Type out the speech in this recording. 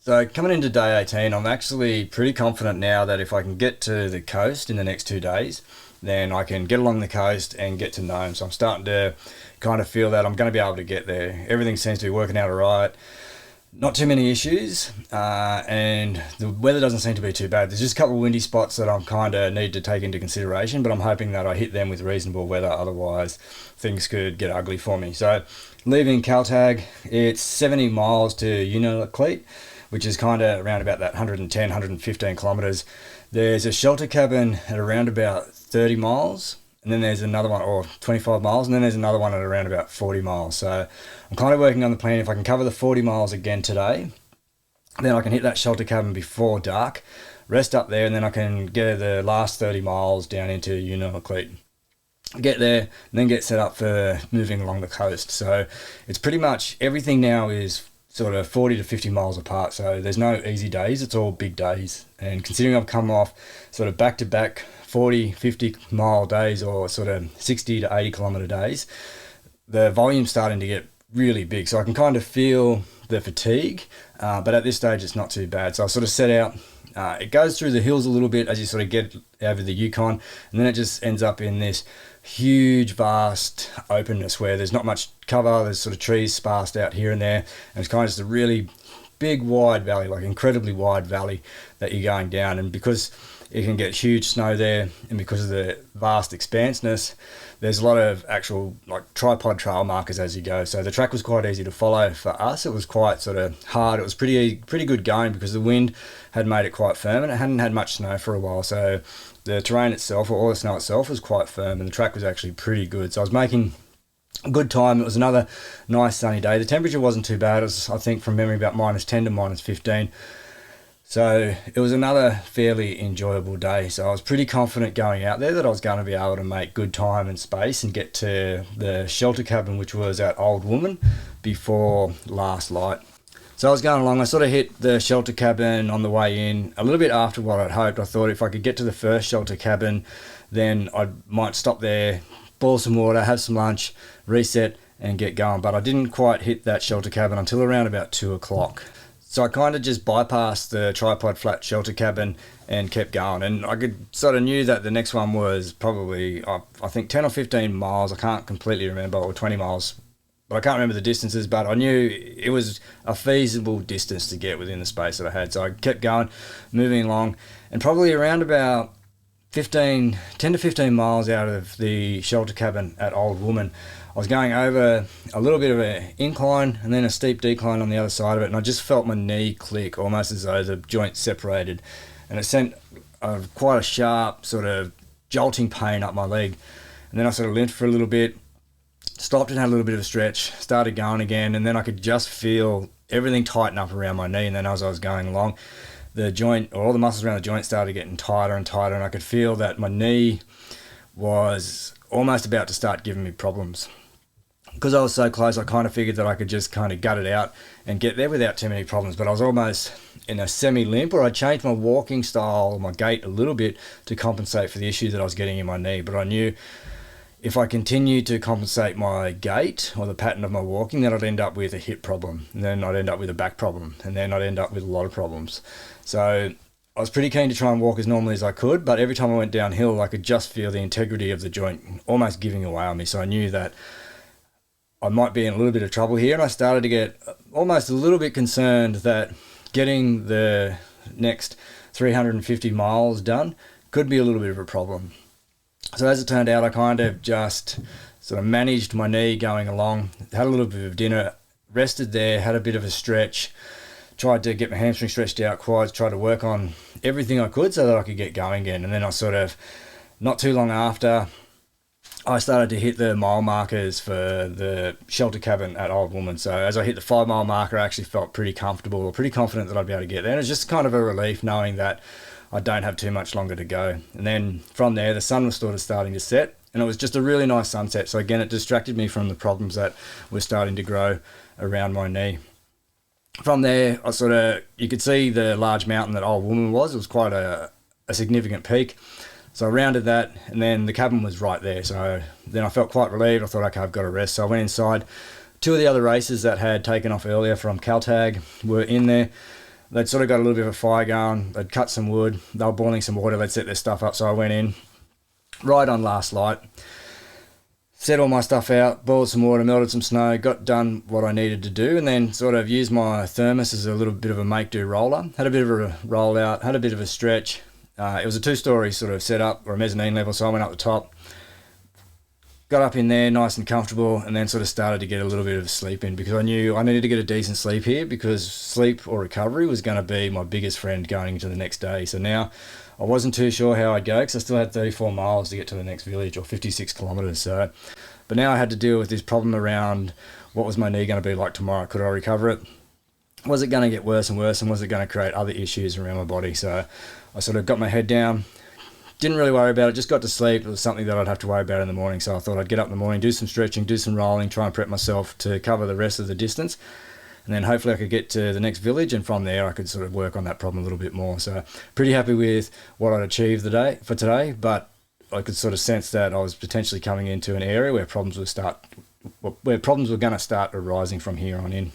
So coming into day 18, I'm actually pretty confident now that if I can get to the coast in the next 2 days, then I can get along the coast and get to Nome. So I'm starting to kind of feel that I'm going to be able to get there. Everything seems to be working out all right. Not too many issues, and the weather doesn't seem to be too bad. There's just a couple of windy spots that I'm kind of need to take into consideration, but I'm hoping that I hit them with reasonable weather. Otherwise, things could get ugly for me. So leaving Kaltag, it's 70 miles to Unalakleet, which is kind of around about that 110, 115 kilometres. There's a shelter cabin at around about 30 miles, and then there's another one, or 25 miles, and then there's another one at around about 40 miles. So I'm kind of working on the plan. If I can cover the 40 miles again today, then I can hit that shelter cabin before dark, rest up there, and then I can get the last 30 miles down into Unalakleet. Get there, and then get set up for moving along the coast. So it's pretty much everything now is sort of 40 to 50 miles apart. So there's no easy days, it's all big days. And considering I've come off sort of back-to-back 40, 50 mile days or sort of 60 to 80 kilometre days, the volume's starting to get really big. So I can kind of feel the fatigue, but at this stage it's not too bad. So I sort of set out, it goes through the hills a little bit as you sort of get over the Yukon, and then it just ends up in this huge, vast openness where there's not much cover. There's sort of trees sparsed out here and there, and it's kind of just a really big, wide valley, like incredibly wide valley that you're going down. And because it can get huge snow there, and because of the vast expanseness, there's a lot of actual like tripod trail markers as you go. So the track was quite easy to follow for us. It was quite sort of hard. It was pretty good going because the wind had made it quite firm, and it hadn't had much snow for a while. So the terrain itself, or all the snow itself, was quite firm, and the track was actually pretty good. So I was making a good time. It was another nice sunny day. The temperature wasn't too bad. It was, I think, from memory, about -10 to -15. So it was another fairly enjoyable day. So I was pretty confident going out there that I was going to be able to make good time and space and get to the shelter cabin, which was at Old Woman, before last light. So I was going along. I sort of hit the shelter cabin on the way in a little bit after what I'd hoped. I thought if I could get to the first shelter cabin, then I might stop there, boil some water, have some lunch, reset and get going. But I didn't quite hit that shelter cabin until around about 2 o'clock. So I kind of just bypassed the tripod flat shelter cabin and kept going. And I could sort of knew that the next one was probably, I think 10 or 15 miles. I can't completely remember, or 20 miles. But I can't remember the distances, but I knew it was a feasible distance to get within the space that I had. So I kept going, moving along, and probably around about 10 to 15 miles out of the shelter cabin at Old Woman, I was going over a little bit of an incline and then a steep decline on the other side of it, and I just felt my knee click, almost as though the joint separated, and it sent quite a sharp sort of jolting pain up my leg. And then I sort of limped for a little bit, stopped and had a little bit of a stretch, started going again, and then I could just feel everything tighten up around my knee. And then as I was going along, the joint, or all the muscles around the joint, started getting tighter and tighter, and I could feel that my knee was almost about to start giving me problems. Because I was so close, I kind of figured that I could just kind of gut it out and get there without too many problems. But I was almost in a semi-limp, or I changed my walking style, my gait a little bit to compensate for the issue that I was getting in my knee. But I knew if I continued to compensate my gait or the pattern of my walking, then I'd end up with a hip problem, and then I'd end up with a back problem, and then I'd end up with a lot of problems. So I was pretty keen to try and walk as normally as I could, but every time I went downhill, I could just feel the integrity of the joint almost giving away on me. So I knew that I might be in a little bit of trouble here, and I started to get almost a little bit concerned that getting the next 350 miles done could be a little bit of a problem. So as it turned out, I kind of just sort of managed my knee going along, had a little bit of dinner, rested there, had a bit of a stretch, tried to get my hamstring stretched out, quads, tried to work on everything I could so that I could get going again. And then I sort of, not too long after, I started to hit the mile markers for the shelter cabin at Old Woman. So as I hit the 5 mile marker, I actually felt pretty comfortable, or pretty confident that I'd be able to get there. And it was just kind of a relief knowing that I don't have too much longer to go. And then from there, the sun was sort of starting to set, and it was just a really nice sunset. So again, it distracted me from the problems that were starting to grow around my knee. From there, you could see the large mountain that Old Woman was. It was quite a significant peak. So I rounded that, and then the cabin was right there. So then I felt quite relieved. I thought, okay, I've got to rest. So I went inside. 2 of the other racers that had taken off earlier from Kaltag were in there. they'd sort of got a little bit of a fire going. They'd cut some wood. They were boiling some water. They'd set their stuff up. So I went in right on last light, set all my stuff out, boiled some water, melted some snow, got done what I needed to do, and then sort of used my thermos as a little bit of a make-do roller. Had a bit of a roll out, had a bit of a stretch. It was a 2-story sort of setup, or a mezzanine level, so I went up the top, got up in there nice and comfortable, and then sort of started to get a little bit of sleep in, because I knew I needed to get a decent sleep here, because sleep or recovery was going to be my biggest friend going into the next day. So now I wasn't too sure how I'd go, because I still had 34 miles to get to the next village, or 56 kilometres. So, but now I had to deal with this problem around what was my knee going to be like tomorrow. Could I recover it? Was it going to get worse and worse, and was it going to create other issues around my body? So I sort of got my head down, didn't really worry about it, just got to sleep. It was something that I'd have to worry about in the morning. So I thought I'd get up in the morning, do some stretching, do some rolling, try and prep myself to cover the rest of the distance. And then hopefully I could get to the next village, and from there I could sort of work on that problem a little bit more. So pretty happy with what I'd achieved for today, but I could sort of sense that I was potentially coming into an area where problems were going to start arising from here on in.